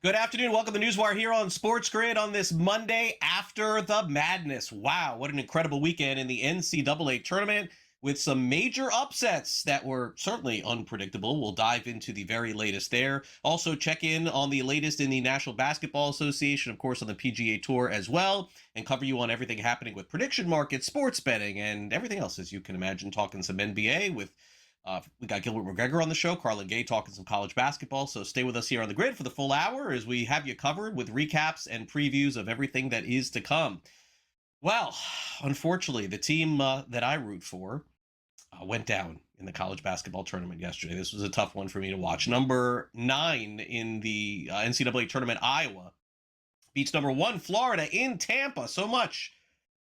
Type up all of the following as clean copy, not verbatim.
Good afternoon. Welcome to NewsWire here on SportsGrid on this Monday after the madness. Wow, what an incredible weekend in the NCAA Tournament with some major upsets that were certainly unpredictable. We'll dive into the very latest there. Also check in on the latest in the National Basketball Association, of course, on the PGA Tour as well, and cover you on everything happening with prediction markets, sports betting, and everything else, as you can imagine, talking some NBA with we got Gilbert McGregor on the show, Carlin Gay talking some college basketball. So stay with us here on the grid for the full hour as we have you covered with recaps and previews of everything that is to come. Well, unfortunately, the team that I root for went down in the college basketball tournament yesterday. This was a tough one for me to watch. Number 9 in the NCAA tournament, Iowa, beats number 1, Florida, in Tampa. So much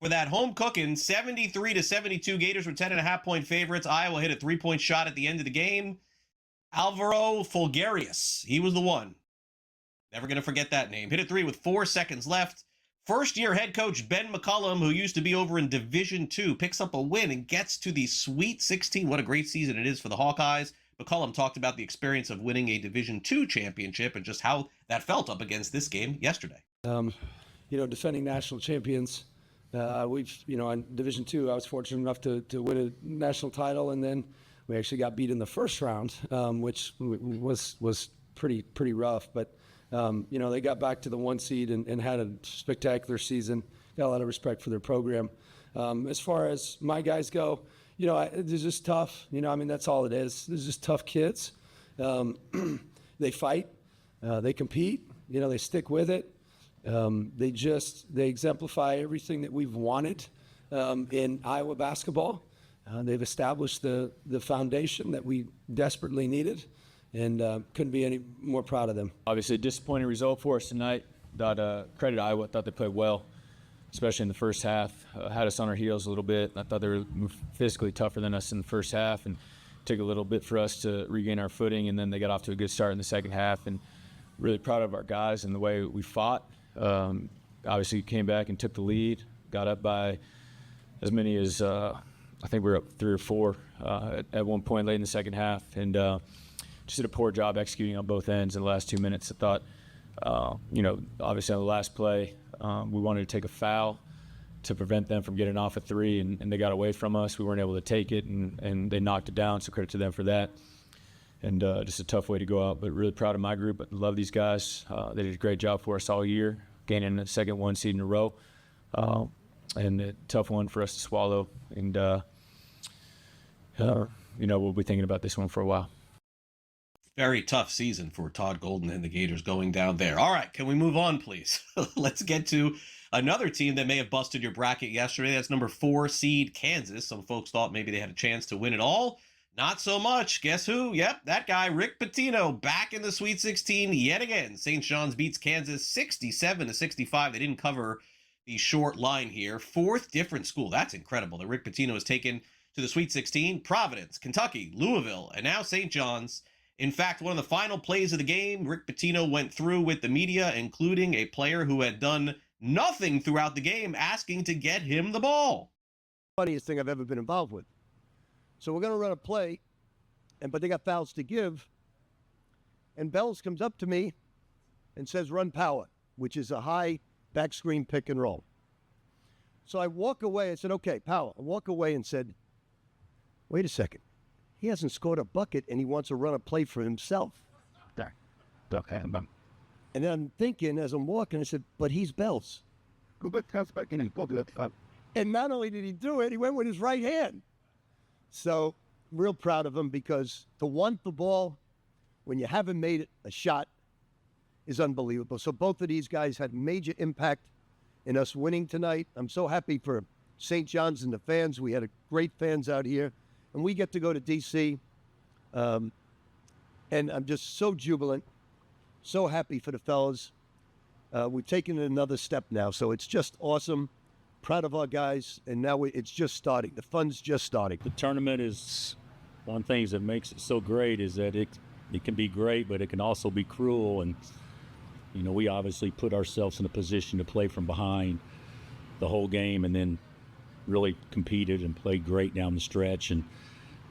for that home cooking. 73-72. Gators were 10.5-point favorites. Iowa hit a 3-point shot at the end of the game. Alvaro Folgarius, he was the one. Never going to forget that name. Hit a 3 with 4 seconds left. First-year head coach Ben McCollum, who used to be over in Division II, picks up a win and gets to the Sweet 16. What a great season it is for the Hawkeyes. McCollum talked about the experience of winning a Division II championship and just how that felt up against this game yesterday. Defending national champions. On Division II, I was fortunate enough to win a national title, and then we actually got beat in the first round, which was pretty rough. But they got back to the 1 seed and had a spectacular season. Got a lot of respect for their program. As far as my guys go, they're just tough. That's all it is. They're just tough kids. They fight. They compete. They stick with it. They exemplify everything that we've wanted in Iowa basketball. They've established the foundation that we desperately needed, and couldn't be any more proud of them. Obviously, a disappointing result for us tonight. Credit Iowa. Thought they played well, especially in the first half. Had us on our heels a little bit. I thought they were physically tougher than us in the first half, and took a little bit for us to regain our footing. And then they got off to a good start in the second half. And really proud of our guys and the way we fought. Obviously came back and took the lead, got up by as many as I think we were up 3 or 4 at one point late in the second half, and just did a poor job executing on both ends in the last 2 minutes. I thought, obviously on the last play, we wanted to take a foul to prevent them from getting off a 3, and they got away from us. We weren't able to take it, and they knocked it down, so credit to them for that. And just a tough way to go out, but really proud of my group. I love these guys. They did a great job for us all year, gaining the second 1 seed in a row. And a tough one for us to swallow. And, we'll be thinking about this one for a while. Very tough season for Todd Golden and the Gators going down there. All right, can we move on, please? Let's get to another team that may have busted your bracket yesterday. That's number 4 seed Kansas. Some folks thought maybe they had a chance to win it all. Not so much. Guess who? Yep, that guy, Rick Pitino, back in the Sweet 16 yet again. St. John's beats Kansas 67-65. They didn't cover the short line here. 4th different school. That's incredible that Rick Pitino has taken to the Sweet 16. Providence, Kentucky, Louisville, and now St. John's. In fact, one of the final plays of the game, Rick Pitino went through with the media, including a player who had done nothing throughout the game, asking to get him the ball. Funniest thing I've ever been involved with. So we're going to run a play, but they got fouls to give. And Bells comes up to me and says, run power, which is a high back screen pick and roll. So I walk away. I said, okay, power. I walk away and said, wait a second. He hasn't scored a bucket, and he wants to run a play for himself. And then I'm thinking, as I'm walking, I said, but he's Bells. And not only did he do it, he went with his right hand. So, real proud of him, because to want the ball when you haven't made a shot is unbelievable. So both of these guys had major impact in us winning tonight. I'm so happy for St. John's and the fans. We had great fans out here, and we get to go to D.C., and I'm just so jubilant, so happy for the fellas. We've taken it another step now, so it's just awesome. Proud of our guys, and now it's just starting. The fun's just starting. The tournament is one of the things that makes it so great is that it can be great, but it can also be cruel. And, we obviously put ourselves in a position to play from behind the whole game, and then really competed and played great down the stretch, and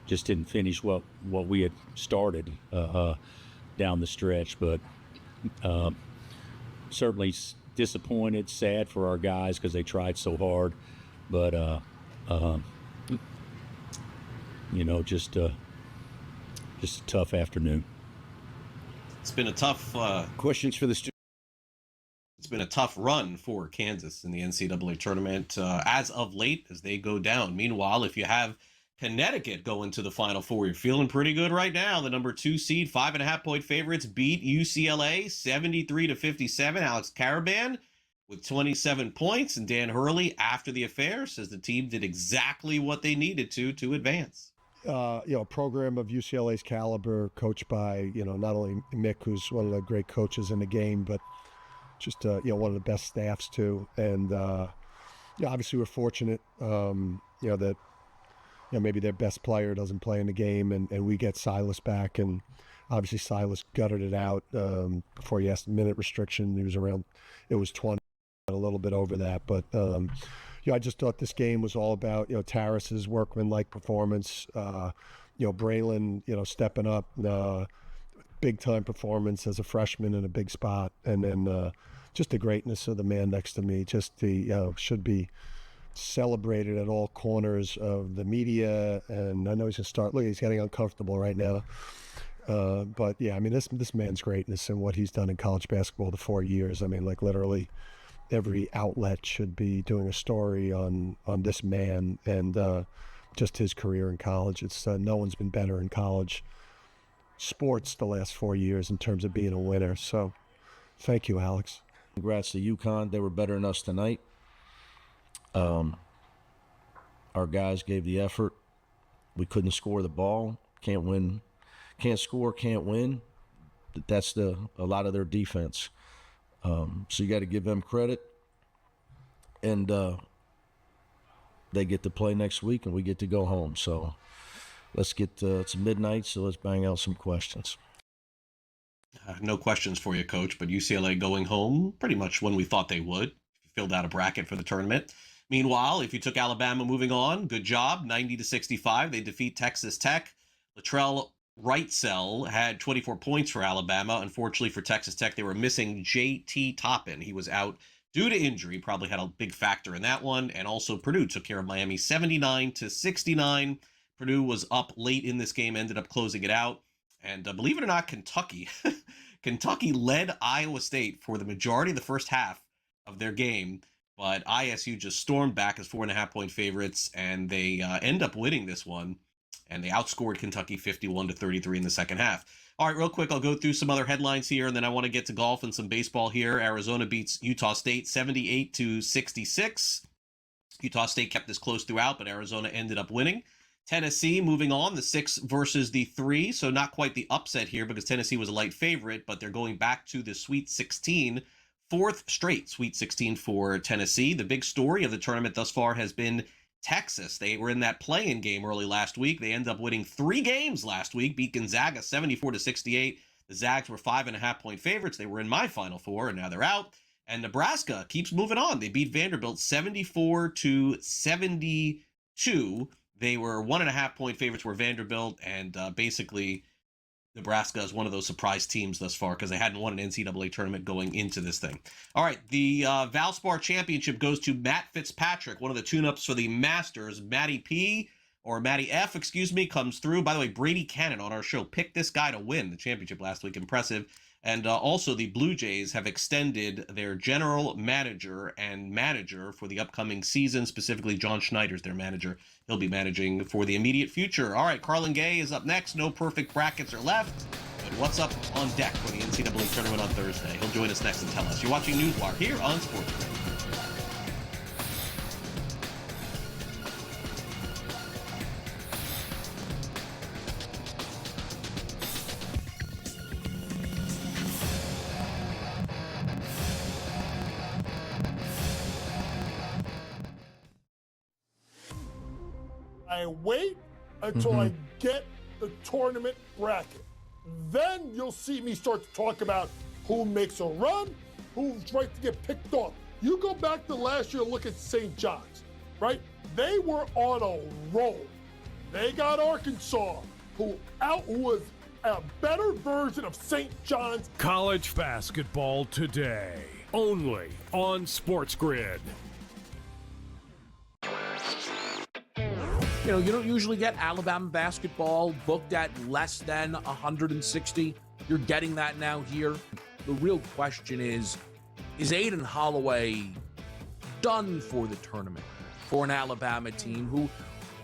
just didn't finish what we had started down the stretch. But certainly disappointed, sad for our guys because they tried so hard, but just a tough afternoon. It's been a tough Questions for the students. It's been a tough run for Kansas in the NCAA tournament as of late as they go down. Meanwhile, if you have Connecticut going to the Final Four, you're feeling pretty good right now. The number 2 seed, 5.5-point favorites, beat UCLA 73-57. Alex Caravan with 27 points, and Dan Hurley, after the affair, says the team did exactly what they needed to advance. A program of UCLA's caliber, coached by, not only Mick, who's one of the great coaches in the game, but just, one of the best staffs too. And, obviously we're fortunate, that, maybe their best player doesn't play in the game, and we get Silas back. And obviously Silas gutted it out before he asked the minute restriction. It was 20, a little bit over that. But, I just thought this game was all about, Tarris's workman-like performance, Braylon, stepping up, big-time performance as a freshman in a big spot, and then just the greatness of the man next to me, just should be celebrated at all corners of the media. And I know he's going to start, look, he's getting uncomfortable right now. But, yeah, I mean, this man's greatness and what he's done in college basketball the 4 years, I mean, like literally every outlet should be doing a story on this man and just his career in college. It's no one's been better in college sports the last 4 years in terms of being a winner. So thank you, Alex. Congrats to UConn. They were better than us tonight. Our guys gave the effort. We couldn't score the ball. Can't win. Can't score, can't win. That's a lot of their defense. So you got to give them credit. And they get to play next week, and we get to go home. So let's get it's midnight, so let's bang out some questions. No questions for you, Coach, but UCLA going home pretty much when we thought they would. You filled out a bracket for the tournament. Meanwhile, if you took Alabama moving on, good job, 90-65. They defeat Texas Tech. Latrell Wrightsell had 24 points for Alabama. Unfortunately for Texas Tech, they were missing J.T. Toppin. He was out due to injury, probably had a big factor in that one. And also Purdue took care of Miami 79-69. Purdue was up late in this game, ended up closing it out. And believe it or not, Kentucky led Iowa State for the majority of the first half of their game. But ISU just stormed back as 4.5-point favorites, and they end up winning this one. And they outscored Kentucky 51-33 in the second half. All right, real quick, I'll go through some other headlines here, and then I want to get to golf and some baseball here. Arizona beats Utah State 78-66. Utah State kept this close throughout, but Arizona ended up winning. Tennessee moving on, the 6 versus the 3, so not quite the upset here because Tennessee was a light favorite, but they're going back to the Sweet 16, fourth straight Sweet 16 for Tennessee. The big story of the tournament thus far has been Texas. They were in that play-in game early last week. They ended up winning 3 games last week, beat Gonzaga 74-68. The Zags were 5.5-point favorites. They were in my Final Four, and now they're out. And Nebraska keeps moving on. They beat Vanderbilt 74-72. They were 1.5-point favorites were Vanderbilt, and basically Nebraska is one of those surprise teams thus far because they hadn't won an NCAA tournament going into this thing. All right, the Valspar Championship goes to Matt Fitzpatrick, one of the tune-ups for the Masters. Matty F, comes through. By the way, Brady Cannon on our show picked this guy to win the championship last week. Impressive. And also the Blue Jays have extended their general manager and manager for the upcoming season, specifically John Schneider's their manager. He'll be managing for the immediate future. All right, Carlin Gay is up next. No perfect brackets are left. But what's up on deck for the NCAA tournament on Thursday? He'll join us next and tell us. You're watching NewsWire here on SportsGrid. I wait until I get the tournament bracket. Then you'll see me start to talk about who makes a run, who's right to get picked off. You go back to last year, look at St. John's, right? They were on a roll. They got Arkansas, who was a better version of St. John's. College basketball today. only on SportsGrid. You know, you don't usually get Alabama basketball booked at less than 160. You're getting that now here. The real question is Aiden Holloway done for the tournament for an Alabama team who,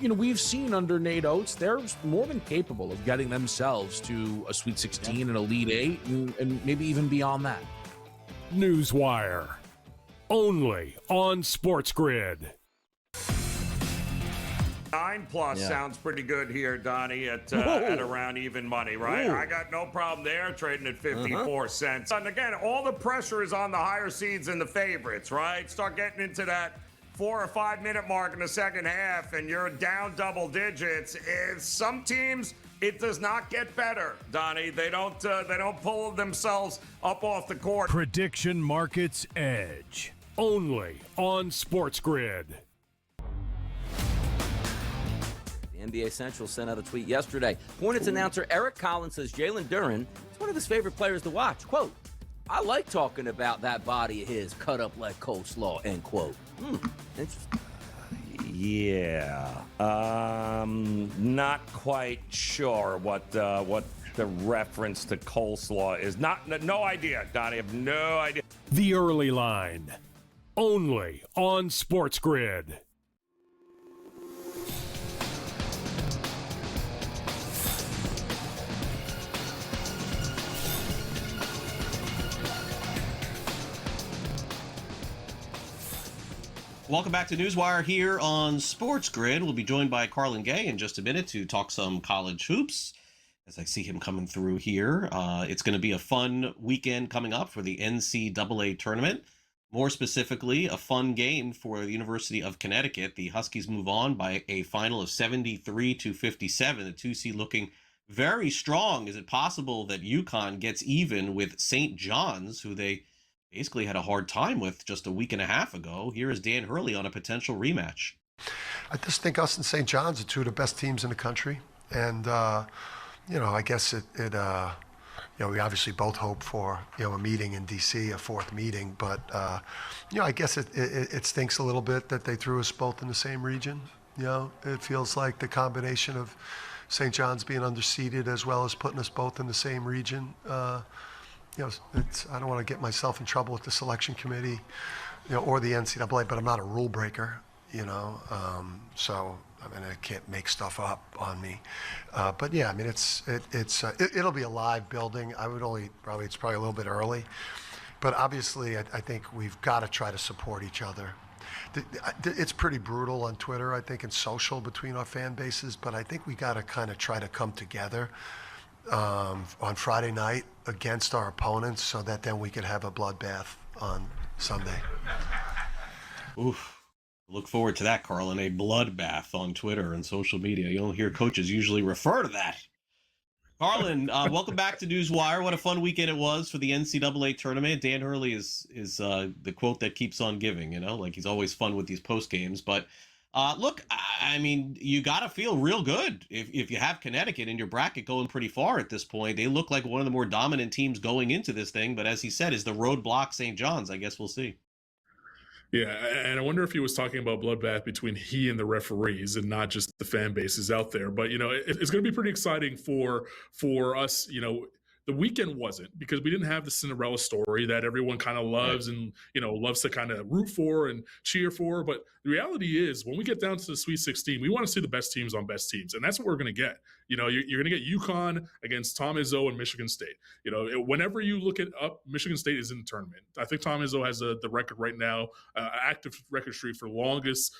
you know, we've seen under Nate Oates, they're more than capable of getting themselves to a Sweet 16 and Elite 8 and maybe even beyond that. NewsWire, only on SportsGrid. 9+ sounds pretty good here, Donnie, at around even money, right? I got no problem there, trading at 54 cents. And again, all the pressure is on the higher seeds and the favorites, right? Start getting into that 4 or 5 minute mark in the second half, and you're down double digits. Some teams, it does not get better, Donnie. They don't pull themselves up off the court. Prediction Markets Edge, only on SportsGrid. NBA Central sent out a tweet yesterday. Hornets announcer Eric Collins says Jalen Duren is one of his favorite players to watch. Quote, I like talking about that body of his cut up like coleslaw, end quote. Interesting. Yeah. Not quite sure what the reference to coleslaw is. No idea, Donnie. I have no idea. The Early Line, only on SportsGrid. Welcome back to NewsWire here on SportsGrid. We'll be joined by Carlin Gay in just a minute to talk some college hoops. As I see him coming through here, it's going to be a fun weekend coming up for the NCAA Tournament. More specifically, a fun game for the University of Connecticut. The Huskies move on by a final of 73-57. The 2 seed looking very strong. Is it possible that UConn gets even with St. John's, who they basically had a hard time with just a week and a half ago? Here is Dan Hurley on a potential rematch. I just think us and St. John's are 2 of the best teams in the country. And, I guess we obviously both hope for, a meeting in D.C., a 4th meeting. But, I guess it stinks a little bit that they threw us both in the same region. It feels like the combination of St. John's being underseeded as well as putting us both in the same region. I don't want to get myself in trouble with the selection committee, or the NCAA, but I'm not a rule breaker, so I can't make stuff up on me. But yeah, it'll be a live building. It's probably a little bit early, but obviously I think we've got to try to support each other. It's pretty brutal on Twitter, I think, and social between our fan bases, but I think we got to kind of try to come together on Friday night against our opponents so that then we could have a bloodbath on Sunday. Oof. Look forward to that, Carlin. A bloodbath on Twitter and social media. You don't hear coaches usually refer to that. Carlin, welcome back to NewsWire. What a fun weekend it was for the NCAA tournament. Dan Hurley is the quote that keeps on giving, like he's always fun with these post games. But look, you got to feel real good if you have Connecticut in your bracket going pretty far at this point. They look like one of the more dominant teams going into this thing. But as he said, is the roadblock St. John's? I guess we'll see. Yeah, and I wonder if he was talking about bloodbath between he and the referees and not just the fan bases out there. But, it's going to be pretty exciting for us, The weekend wasn't, because we didn't have the Cinderella story that everyone kind of loves and, loves to kind of root for and cheer for. But the reality is, when we get down to the Sweet 16, we want to see the best teams on best teams. And that's what we're going to get. You're going to get UConn against Tom Izzo and Michigan State. Whenever you look it up, Michigan State is in the tournament. I think Tom Izzo has the record right now, active record streak for longest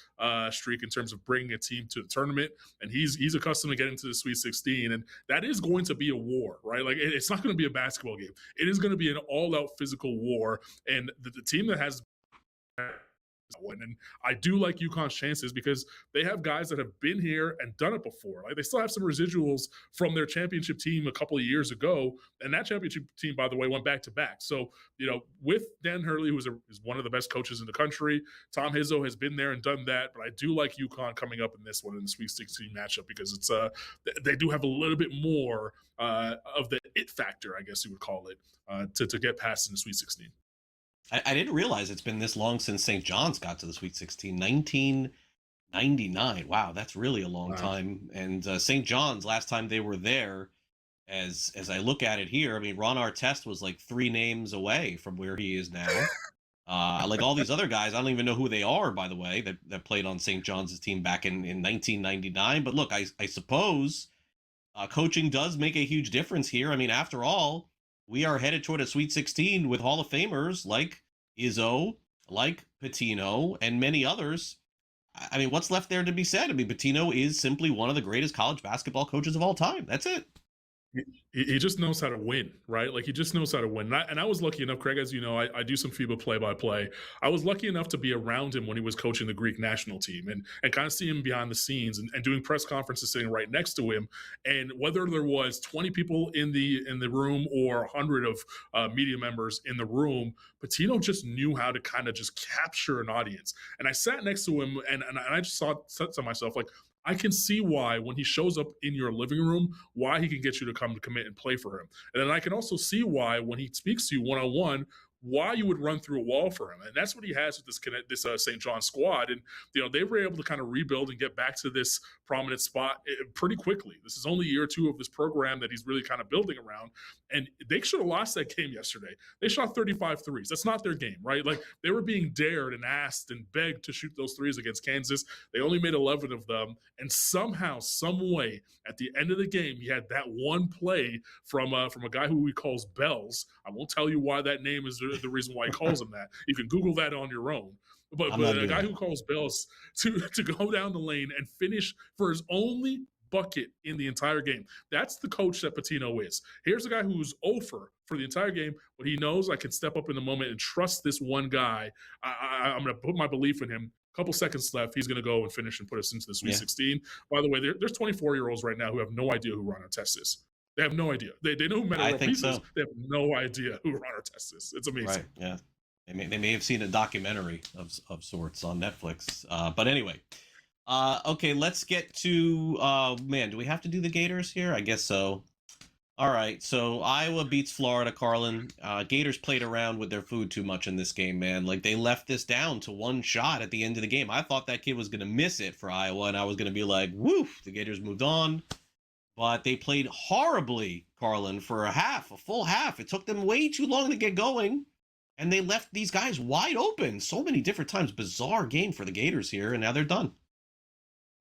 streak in terms of bringing a team to the tournament. And he's accustomed to getting to the Sweet 16. And that is going to be a war, right? Like, it's not going to be a basketball game. It is going to be an all-out physical war. And the team that has one. And I do like UConn's chances because they have guys that have been here and done it before. Like, they still have some residuals from their championship team a couple of years ago. And that championship team, by the way, went back to back. So, with Dan Hurley, who is one of the best coaches in the country, Tom Izzo has been there and done that. But I do like UConn coming up in this one, in the Sweet 16 matchup, because it's they do have a little bit more of the it factor, I guess you would call it, to get past in the Sweet 16. I didn't realize it's been this long since St. John's got to the Sweet 16. 1999. Wow, that's really a long time. And St. John's, last time they were there, as I look at it here, I mean, Ron Artest was like 3 names away from where he is now. Like all these other guys, I don't even know who they are, by the way, that played on St. John's team back in 1999. But look, I suppose coaching does make a huge difference here. I mean, after all, we are headed toward a Sweet 16 with Hall of Famers like Izzo, like Pitino, and many others. I mean, what's left there to be said? I mean, Pitino is simply one of the greatest college basketball coaches of all time. That's it. He just knows how to win, right? Like, he just knows how to win. And I was lucky enough, Craig, as you know, I do some FIBA play-by-play. I was lucky enough to be around him when he was coaching the Greek national team and kind of see him behind the scenes and doing press conferences sitting right next to him. And whether there was 20 people in the room or 100 of media members in the room, Pitino just knew how to kind of just capture an audience. And I sat next to him and I just said to myself, like, I can see why when he shows up in your living room, why he can get you to come to commit and play for him. And then I can also see why when he speaks to you one-on-one, why you would run through a wall for him. And that's what he has with this St. John squad. And, they were able to kind of rebuild and get back to this prominent spot pretty quickly. This is only year or 2 of this program that he's really kind of building around. And they should have lost that game yesterday. They shot 35 threes. That's not their game, right? Like, they were being dared and asked and begged to shoot those threes against Kansas. They only made 11 of them. And somehow, some way, at the end of the game, he had that one play from a guy who he calls Bells. I won't tell you why that name is the reason why he calls him that. You can Google that on your own. But a guy who calls Bells to go down the lane and finish for his only bucket in the entire game. That's the coach that Pitino is. Here's a guy who's over for the entire game, but he knows I can step up in the moment and trust this one guy. I'm going to put my belief in him. A couple seconds left. He's going to go and finish and put us into the Sweet 16. By the way, there's 24-year-olds right now who have no idea who Ron Artest is. They have no idea. They know who Metta World Peace is. They have no idea who Ron Artest is. It's amazing. Right, yeah. They may have seen a documentary of sorts on Netflix. But anyway, okay, let's get to, do we have to do the Gators here? I guess so. All right, so Iowa beats Florida, Carlin. Gators played around with their food too much in this game, man. Like, they left this down to one shot at the end of the game. I thought that kid was going to miss it for Iowa, and I was going to be like, woof, the Gators moved on. But they played horribly, Carlin, for a full half. It took them way too long to get going. And they left these guys wide open so many different times. Bizarre game for the Gators here, and now they're done.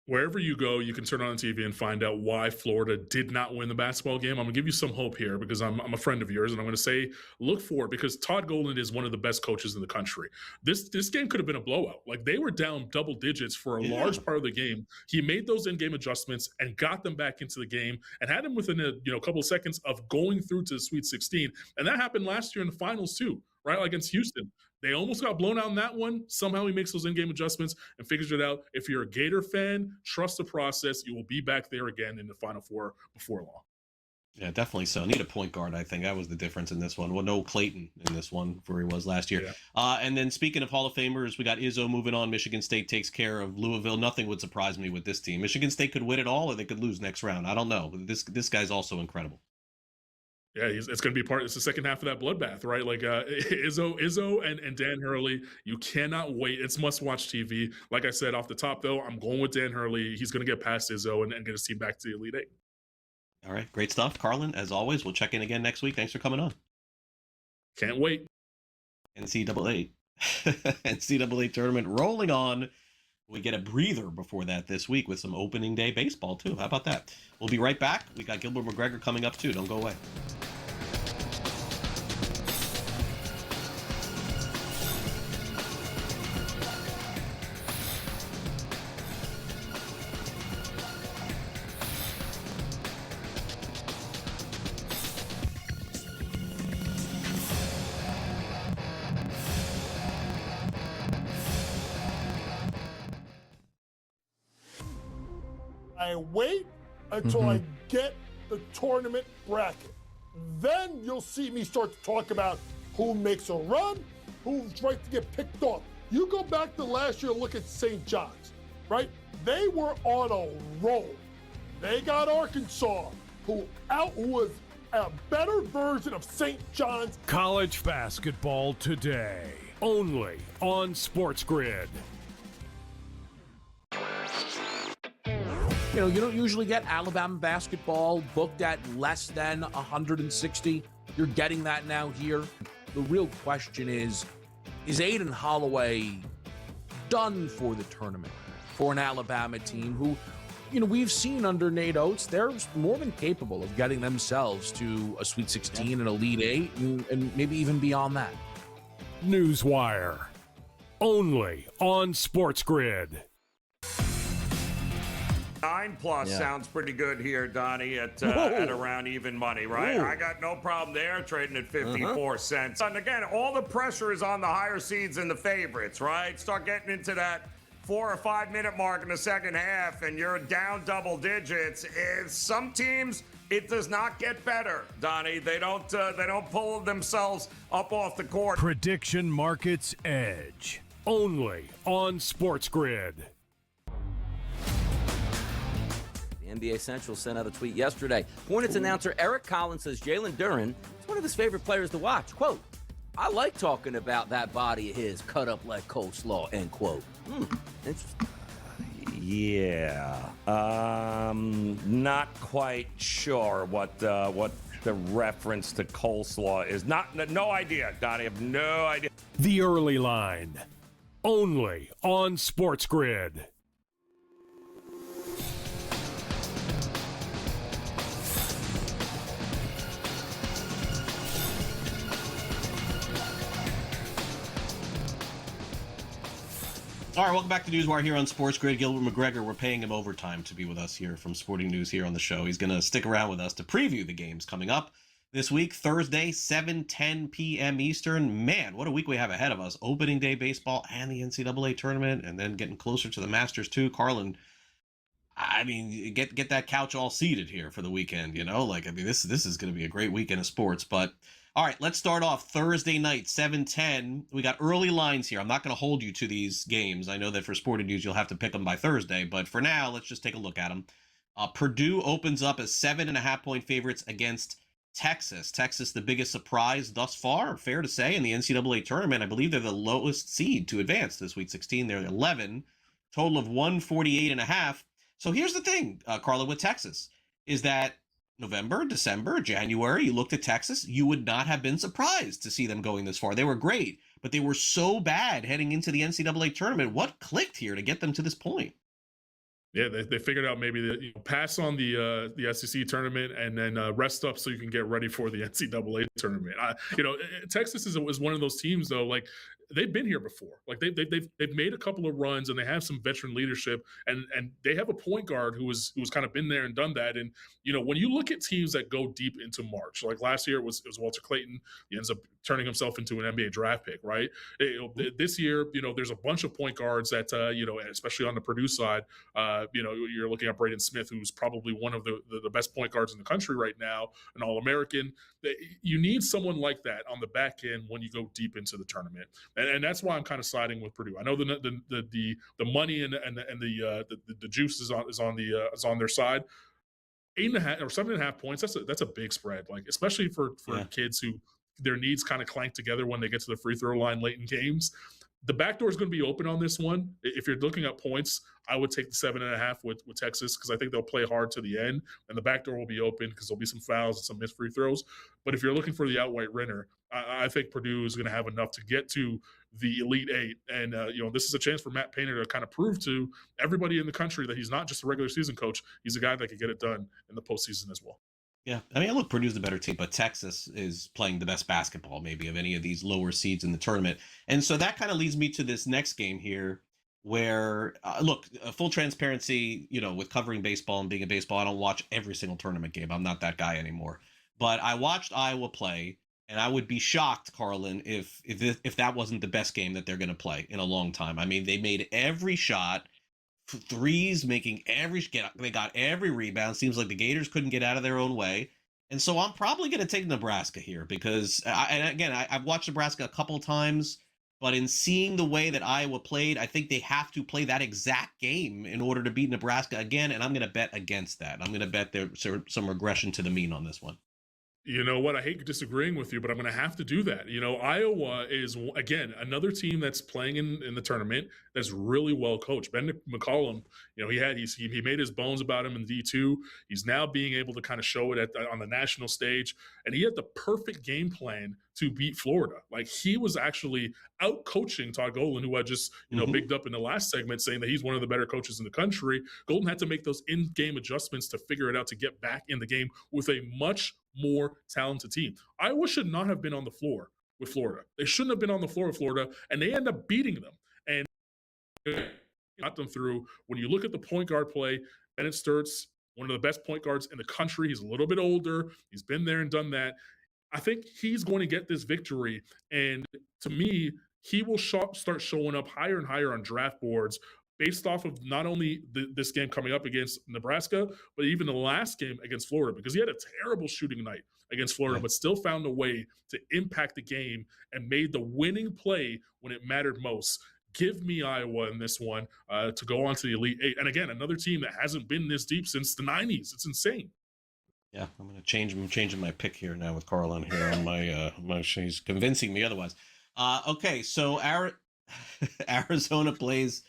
Wherever you go, you can turn on TV and find out why Florida did not win the basketball game. I'm going to give you some hope here because I'm a friend of yours, and I'm going to say look for it because Todd Golden is one of the best coaches in the country. This game could have been a blowout. Like, they were down double digits for a large part of the game. He made those in-game adjustments and got them back into the game and had them within a couple of seconds of going through to the Sweet 16. And that happened last year in the finals too, right? Against Houston. They almost got blown out in that one. Somehow he makes those in-game adjustments and figures it out. If you're a Gator fan, trust the process. You will be back there again in the Final Four before long. Yeah, definitely so. Need a point guard, I think. That was the difference in this one. Well, no Clayton in this one where he was last year. Yeah. And then speaking of Hall of Famers, we got Izzo moving on. Michigan State takes care of Louisville. Nothing would surprise me with this team. Michigan State could win it all or they could lose next round. I don't know. This guy's also incredible. Yeah, it's going to be it's the second half of that bloodbath, right? Like Izzo and Dan Hurley, you cannot wait. It's must-watch TV. Like I said off the top, though, I'm going with Dan Hurley. He's going to get past Izzo and get his team back to the Elite Eight. All right, great stuff. Carlin, as always, we'll check in again next week. Thanks for coming on. Can't wait. NCAA tournament rolling on. We get a breather before that this week with some opening day baseball, too. How about that? We'll be right back. We got Gilbert McGregor coming up, too. Don't go away. I wait until I get the tournament bracket. Then you'll see me start to talk about who makes a run, who's right to get picked off. You go back to last year and look at St. John's, right? They were on a roll. They got Arkansas, who was a better version of St. John's. College basketball today, only on SportsGrid. You know, you don't usually get Alabama basketball booked at less than 160. You're getting that now here. The real question is Aiden Holloway done for the tournament for an Alabama team who, you know, we've seen under Nate Oates, they're more than capable of getting themselves to a Sweet 16 and Elite 8 and maybe even beyond that. NewsWire, only on SportsGrid. 9+ sounds pretty good here, Donnie, at around even money, right? I got no problem there, trading at 54 cents. And again, all the pressure is on the higher seeds and the favorites, right? Start getting into that 4 or 5 minute mark in the second half, and you're down double digits. Some teams, it does not get better, Donnie. They don't pull themselves up off the court. Prediction Markets Edge, only on SportsGrid. NBA Central sent out a tweet yesterday. Hornets announcer Eric Collins says Jalen Duren is one of his favorite players to watch. Quote, I like talking about that body of his, cut up like coleslaw, end quote. Interesting. Yeah. Not quite sure what the reference to coleslaw is. No idea, Donnie. I have no idea. The Early Line, only on SportsGrid. All right, welcome back to NewsWire here on SportsGrid. Gilbert McGregor, we're paying him overtime to be with us here from Sporting News here on the show. He's going to stick around with us to preview the games coming up this week, Thursday, 7:10 p.m. Eastern. Man, what a week we have ahead of us. Opening day baseball and the NCAA Tournament, and then getting closer to the Masters too. Carlin, I mean, get that couch all seated here for the weekend, you know? Like, I mean, this is going to be a great weekend of sports, but... All right, let's start off Thursday night, 7:10. We got early lines here. I'm not going to hold you to these games. I know that for Sporting News, you'll have to pick them by Thursday. But for now, let's just take a look at them. Purdue opens up as 7.5-point favorites against Texas. Texas, the biggest surprise thus far, fair to say, in the NCAA tournament. I believe they're the lowest seed to advance to Sweet 16. They're 11, total of 148.5. So here's the thing, Carla, with Texas, is that November, December, January, you looked at Texas, you would not have been surprised to see them going this far. They were great, but they were so bad heading into the NCAA tournament. What clicked here to get them to this point? Yeah, they figured out maybe pass on the SEC tournament and then rest up so you can get ready for the NCAA tournament. Texas is one of those teams though, like they've been here before. Like they've made a couple of runs and they have some veteran leadership and they have a point guard who's kind of been there and done that. And when you look at teams that go deep into March, like last year it was Walter Clayton. He ends up turning himself into an NBA draft pick, right? This year, there's a bunch of point guards that especially on the Purdue side, you're looking at Braden Smith, who's probably one of the best point guards in the country right now, an All-American. You need someone like that on the back end when you go deep into the tournament, and that's why I'm kind of siding with Purdue. I know the money and the juice is on their side. 8.5 or 7.5 points. That's a big spread, like especially for kids who their needs kind of clank together when they get to the free throw line late in games. The back door is going to be open on this one. If you're looking at points, I would take the 7.5 with Texas because I think they'll play hard to the end, and the back door will be open because there'll be some fouls and some missed free throws. But if you're looking for the outright winner, I think Purdue is going to have enough to get to the Elite Eight. And, this is a chance for Matt Painter to kind of prove to everybody in the country that he's not just a regular season coach. He's a guy that could get it done in the postseason as well. Yeah, I mean, look, Purdue's the better team, but Texas is playing the best basketball maybe of any of these lower seeds in the tournament. And so that kind of leads me to this next game here where, look, full transparency, with covering baseball and being a baseball, I don't watch every single tournament game. I'm not that guy anymore. But I watched Iowa play, and I would be shocked, Carlin, if that wasn't the best game that they're going to play in a long time. I mean, they made every shot. Threes, they got every rebound. Seems like the Gators couldn't get out of their own way. And so I'm probably going to take Nebraska here because, I've watched Nebraska a couple times, but in seeing the way that Iowa played, I think they have to play that exact game in order to beat Nebraska again, and I'm going to bet against that. I'm going to bet there's some regression to the mean on this one. You know what? I hate disagreeing with you, but I'm going to have to do that. You know, Iowa is, again, another team that's playing in the tournament that's really well coached. Ben McCollum, you know, he made his bones about him in D2. He's now being able to kind of show it on the national stage, and he had the perfect game plan to beat Florida. Like, he was actually out coaching Todd Golden, who I just, you know, bigged up in the last segment, saying that he's one of the better coaches in the country. Golden had to make those in-game adjustments to figure it out to get back in the game with a much more talented team. Iowa should not have been on the floor with Florida. They shouldn't have been on the floor with Florida, and they end up beating them. And got them through. When you look at the point guard play, Bennett Sturtz, one of the best point guards in the country. He's a little bit older. He's been there and done that. I think he's going to get this victory. And to me, he will start showing up higher and higher on draft boards based off of not only this game coming up against Nebraska, but even the last game against Florida, because he had a terrible shooting night against Florida, but still found a way to impact the game and made the winning play when it mattered most. Give me Iowa in this one to go on to the Elite Eight. And again, another team that hasn't been this deep since the 90s. It's insane. Yeah, I'm going to change. I'm changing my pick here now with Carl on here on my she's convincing me otherwise. Okay, so Arizona plays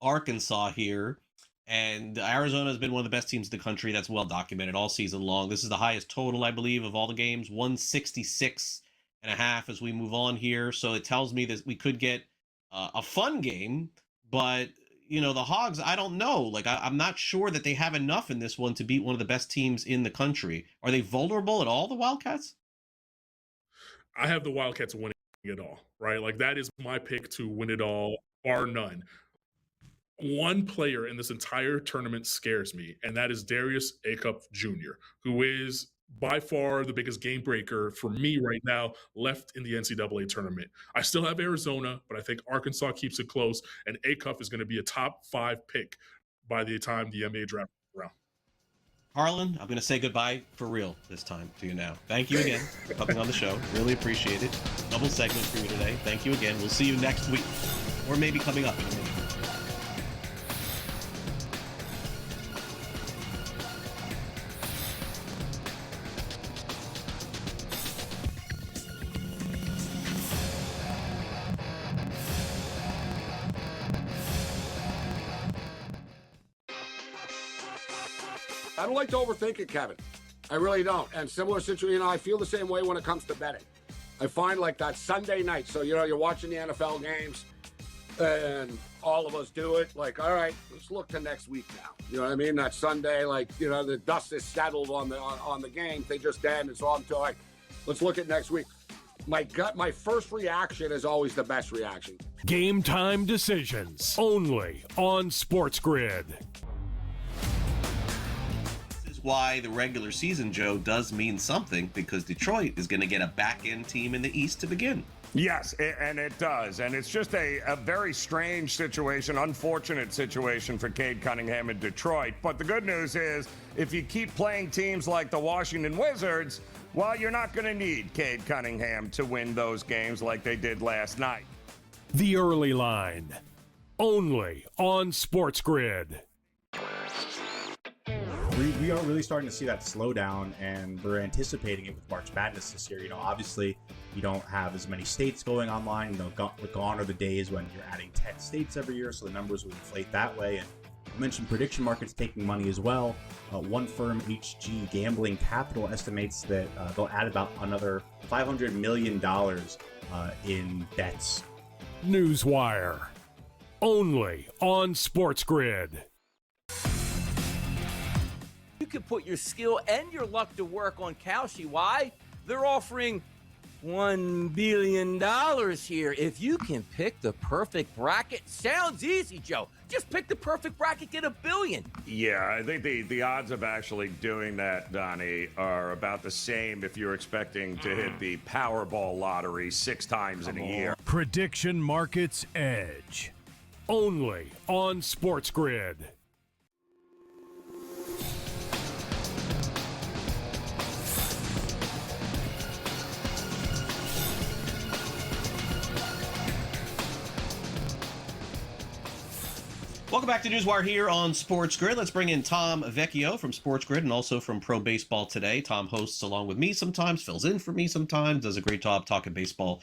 Arkansas here, and Arizona has been one of the best teams in the country. That's well documented all season long. This is the highest total, I believe, of all the games, 166.5 as we move on here. So it tells me that we could get a fun game, but you know, the Hogs, I don't know. Like, I'm not sure that they have enough in this one to beat one of the best teams in the country. Are they vulnerable at all, the Wildcats? I have the Wildcats winning it all, right? Like, that is my pick to win it all, bar none. One player in this entire tournament scares me, and that is Darius Acup Jr., who is by far the biggest game breaker for me right now left in the NCAA tournament. I still have Arizona, but I think Arkansas keeps it close, and Acup is going to be a top 5 pick by the time the NBA draft comes around. Harlan, I'm going to say goodbye for real this time to you now. Thank you again for coming on the show. Really appreciate it. Double segment for you today. Thank you again. We'll see you next week, or maybe coming up in a minute. I don't like to overthink it, Kevin. I really don't. And similar situation, I feel the same way when it comes to betting. I find like that Sunday night, so, you're watching the NFL games, and all of us do it. Like, all right, let's look to next week now. You know what I mean? That Sunday, like, the dust is settled on the game. They just end, and so I'm like, let's look at next week. My first reaction is always the best reaction. Game time decisions only on SportsGrid. Why the regular season, Joe, does mean something, because Detroit is going to get a back-end team in the East to begin. Yes, and it does. And it's just a very strange situation, unfortunate situation for Cade Cunningham in Detroit. But the good news is, if you keep playing teams like the Washington Wizards, well, you're not going to need Cade Cunningham to win those games like they did last night. The Early Line, only on SportsGrid. We are really starting to see that slowdown, and we're anticipating it with March Madness this year. Obviously, you don't have as many states going online. Gone are the days when you're adding 10 states every year, so the numbers will inflate that way. And I mentioned prediction markets taking money as well. One firm, HG Gambling Capital, estimates that they'll add about another $500 million in bets. NewsWire, only on SportsGrid. You can put your skill and your luck to work on Kalshi. Why? They're offering $1 billion here. If you can pick the perfect bracket, sounds easy, Joe. Just pick the perfect bracket, get $1 billion. Yeah, I think the odds of actually doing that, Donnie, are about the same if you're expecting to hit the Powerball lottery 6 times in a year. Prediction Markets Edge, only on SportsGrid. Welcome back to NewsWire here on SportsGrid. Let's bring in Tom Vecchio from SportsGrid and also from Pro Baseball Today. Tom hosts along with me sometimes, fills in for me sometimes, does a great job talking baseball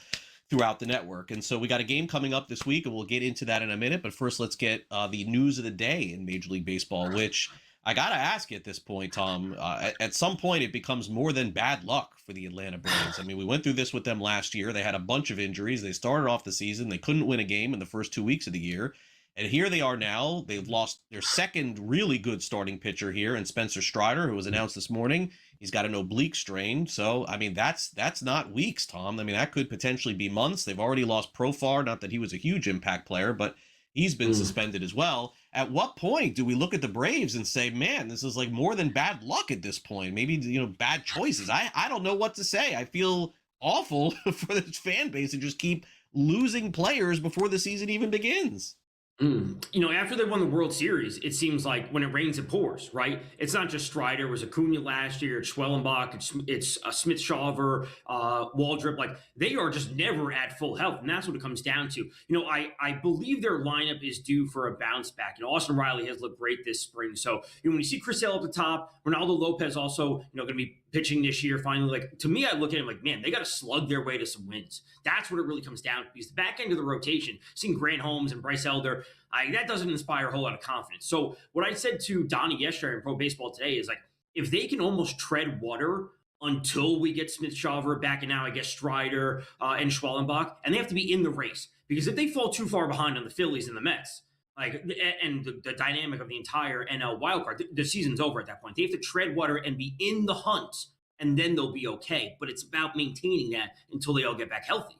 throughout the network. And so we got a game coming up this week, and we'll get into that in a minute. But first, let's get the news of the day in Major League Baseball, which I got to ask you at this point, Tom. At some point, it becomes more than bad luck for the Atlanta Braves. I mean, we went through this with them last year. They had a bunch of injuries. They started off the season. They couldn't win a game in the first 2 weeks of the year. And here they are now. They've lost their second really good starting pitcher here in Spencer Strider, who was announced this morning. He's got an oblique strain. So, I mean, that's not weeks, Tom. I mean, that could potentially be months. They've already lost Profar. Not that he was a huge impact player, but he's been suspended as well. At what point do we look at the Braves and say, man, this is like more than bad luck at this point? Maybe, bad choices. I don't know what to say. I feel awful for this fan base and just keep losing players before the season even begins. After they won the World Series, it seems like when it rains, it pours, right? It's not just Strider. It was Acuna last year. It's Schwellenbach. It's Smith-Shawver, Waldrop. Like, they are just never at full health, and that's what it comes down to. I believe their lineup is due for a bounce back. Austin Riley has looked great this spring. So, when you see Chris Sale at the top, Ronaldo Lopez also, going to be pitching this year finally. Like, to me, I look at him like, man, they got to slug their way to some wins. That's what it really comes down to, because the back end of the rotation, seeing Grant Holmes and Bryce Elder, that doesn't inspire a whole lot of confidence. So what I said to Donnie yesterday in Pro Baseball Today is, like, if they can almost tread water until we get Smith-Shawver back, and now I guess Strider and Schwellenbach, and they have to be in the race, because if they fall too far behind on the Phillies and the Mets, and the dynamic of the entire NL wildcard, the season's over at that point. They have to tread water and be in the hunt, and then they'll be okay. But it's about maintaining that until they all get back healthy.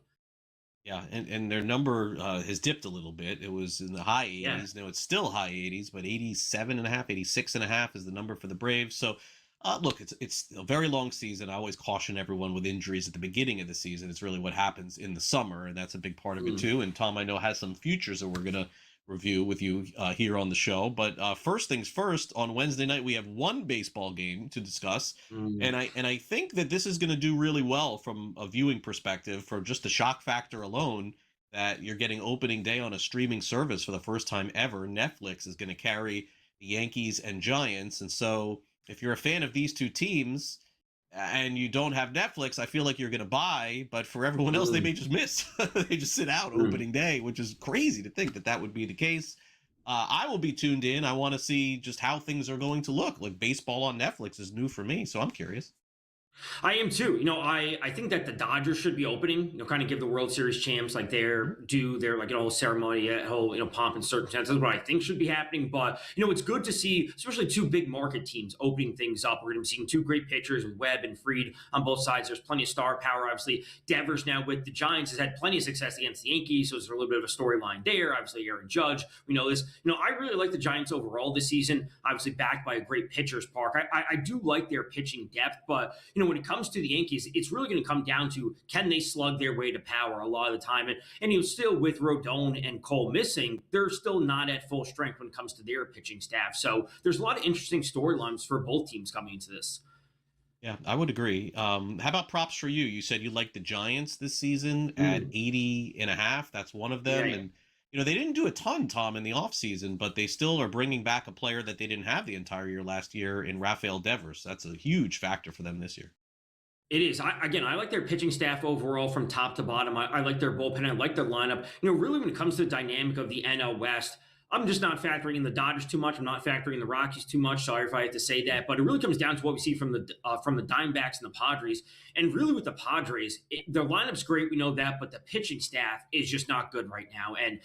Yeah, and their number has dipped a little bit. It was in the high 80s. Yeah. Now it's still high 80s, but 87.5, 86.5 is the number for the Braves. So, look, it's a very long season. I always caution everyone with injuries at the beginning of the season. It's really what happens in the summer, and that's a big part of it too. And Tom, I know, has some futures that we're going to review with you here on the show. But first things first, on Wednesday night we have one baseball game to discuss, and I think that this is going to do really well from a viewing perspective, for just the shock factor alone that you're getting opening day on a streaming service for the first time ever. Netflix is going to carry the Yankees and Giants, and so if you're a fan of these two teams and you don't have Netflix, I feel like you're going to buy, but for everyone else, they may just miss. They just sit out opening day, which is crazy to think that would be the case. I will be tuned in. I want to see just how things are going to look. Like, baseball on Netflix is new for me, so I'm curious. I am too. I think that the Dodgers should be opening, kind of give the World Series champs like their whole ceremony, whole, pomp and circumstances, what I think should be happening. But, it's good to see, especially two big market teams opening things up. We're going to be seeing two great pitchers with Webb and Fried on both sides. There's plenty of star power. Obviously, Devers now with the Giants has had plenty of success against the Yankees, so there's a little bit of a storyline there. Obviously, Aaron Judge, we know this. I really like the Giants overall this season, obviously backed by a great pitcher's park. I do like their pitching depth, but, when it comes to the Yankees, it's really going to come down to, can they slug their way to power a lot of the time? And still, with Rodon and Cole missing, they're still not at full strength when it comes to their pitching staff. So there's a lot of interesting storylines for both teams coming into this. Yeah, I would agree. How about props for you? You said you like the Giants this season at 80.5. That's one of them. Yeah. And, they didn't do a ton, Tom, in the offseason, but they still are bringing back a player that they didn't have the entire year last year in Rafael Devers. That's a huge factor for them this year. It is. I like their pitching staff overall from top to bottom. I like their bullpen. I like their lineup. Really, when it comes to the dynamic of the NL West, I'm just not factoring in the Dodgers too much. I'm not factoring in the Rockies too much. Sorry if I have to say that, but it really comes down to what we see from the Diamondbacks and the Padres. And really, with the Padres, their lineup's great. We know that, but the pitching staff is just not good right now. And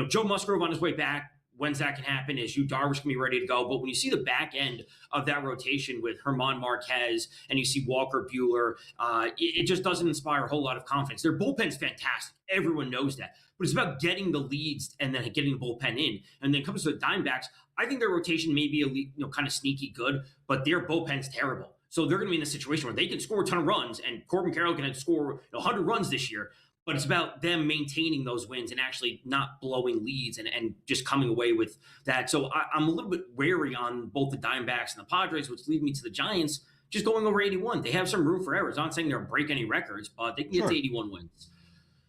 Joe Musgrove on his way back. When's that can happen is Darvish can be ready to go. But when you see the back end of that rotation with German Marquez and you see Walker Buehler, it just doesn't inspire a whole lot of confidence. Their bullpen's fantastic. Everyone knows that. But it's about getting the leads and then getting the bullpen in. And then it comes to the Diamondbacks. I think their rotation may be kind of sneaky good, but their bullpen's terrible. So they're going to be in a situation where they can score a ton of runs, and Corbin Carroll can score 100 runs this year. But it's about them maintaining those wins and actually not blowing leads and just coming away with that. So I'm a little bit wary on both the Diamondbacks and the Padres, which lead me to the Giants just going over 81. They have some room for errors. I'm not saying they'll break any records, but they can get to 81 wins.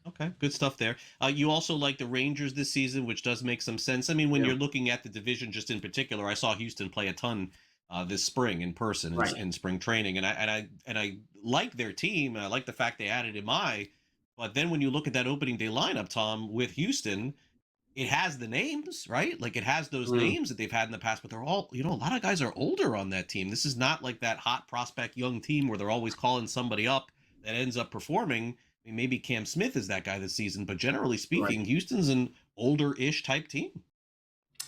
Okay, good stuff there. You also like the Rangers this season, which does make some sense. I mean, when you're looking at the division just in particular, I saw Houston play a ton this spring in person in spring training, and I like their team, and I like the fact they added Imai. But then when you look at that opening day lineup, Tom, with Houston, it has the names, right? Like it has those names that they've had in the past, but they're all, a lot of guys are older on that team. This is not like that hot prospect young team where they're always calling somebody up that ends up performing. I mean, maybe Cam Smith is that guy this season, but generally speaking, Houston's an older-ish type team.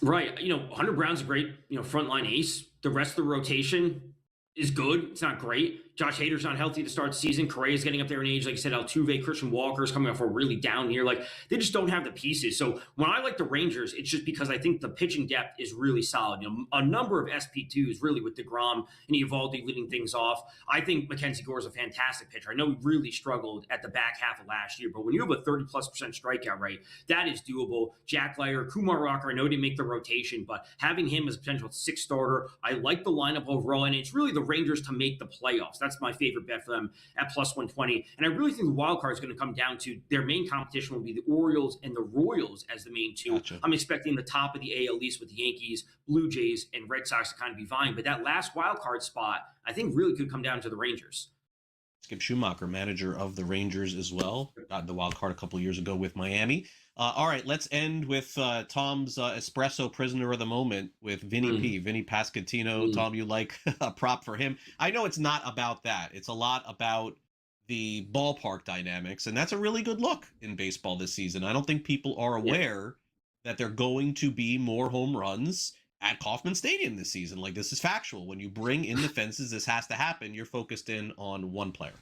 Right. Hunter Brown's a great, frontline ace. The rest of the rotation is good. It's not great. Josh Hader's not healthy to start the season. Correa's getting up there in age. Like I said, Altuve, Christian Walker's coming off a really down year. Like, they just don't have the pieces. So when I like the Rangers, it's just because I think the pitching depth is really solid. A number of SP2s really with DeGrom and Eovaldi leading things off. I think Mackenzie Gore is a fantastic pitcher. I know he really struggled at the back half of last year, but when you have a 30+% strikeout rate, that is doable. Jack Leiter, Kumar Rocker, I know he didn't make the rotation, but having him as a potential sixth starter, I like the lineup overall, and it's really the Rangers to make the playoffs. That's my favorite bet for them at +120. And I really think the wild card is going to come down to their main competition will be the Orioles and the Royals as the main two. Gotcha. I'm expecting the top of the AL East with the Yankees, Blue Jays, and Red Sox to kind of be vying. But that last wild card spot, I think, really could come down to the Rangers. Skip Schumacher, manager of the Rangers as well, got the wild card a couple years ago with Miami. All right, let's end with Tom's espresso prisoner of the moment with Vinny P. Vinny Pasquantino. Tom, you like a prop for him? I know it's not about that. It's a lot about the ballpark dynamics, and that's a really good look in baseball this season. I don't think people are aware that there are going to be more home runs at Kauffman Stadium this season. Like, this is factual. When you bring in the fences, this has to happen. You're focused in on one player.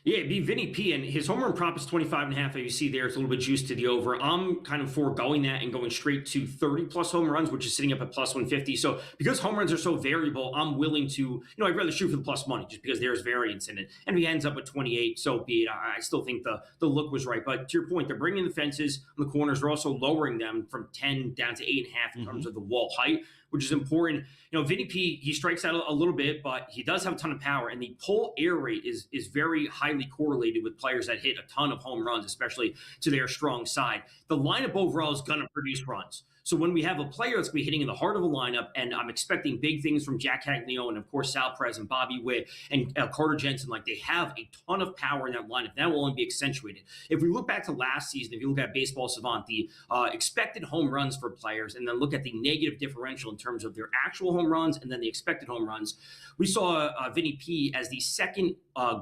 Yeah, it'd be Vinny P, and his home run prop is 25.5. As you see there, it's a little bit juiced to the over. I'm kind of foregoing that and going straight to 30+ home runs, which is sitting up at +150. So because home runs are so variable, I'm willing to, I'd rather shoot for the plus money just because there's variance in it. And if he ends up at 28, so be it. I still think the look was right. But to your point, they're bringing the fences on the corners. They're also lowering them from 10 down to 8.5 in terms of the wall height, which is important. Vinny P, he strikes out a little bit, but he does have a ton of power, and the pull air rate is very highly correlated with players that hit a ton of home runs, especially to their strong side. The lineup overall is going to produce runs. So when we have a player that's going to be hitting in the heart of a lineup, and I'm expecting big things from Jack Caglione and, of course, Sal Perez and Bobby Witt and Carter Jensen, like they have a ton of power in that lineup. That will only be accentuated. If we look back to last season, if you look at Baseball Savant, the expected home runs for players, and then look at the negative differential in terms of their actual home runs and then the expected home runs, we saw Vinny P as the second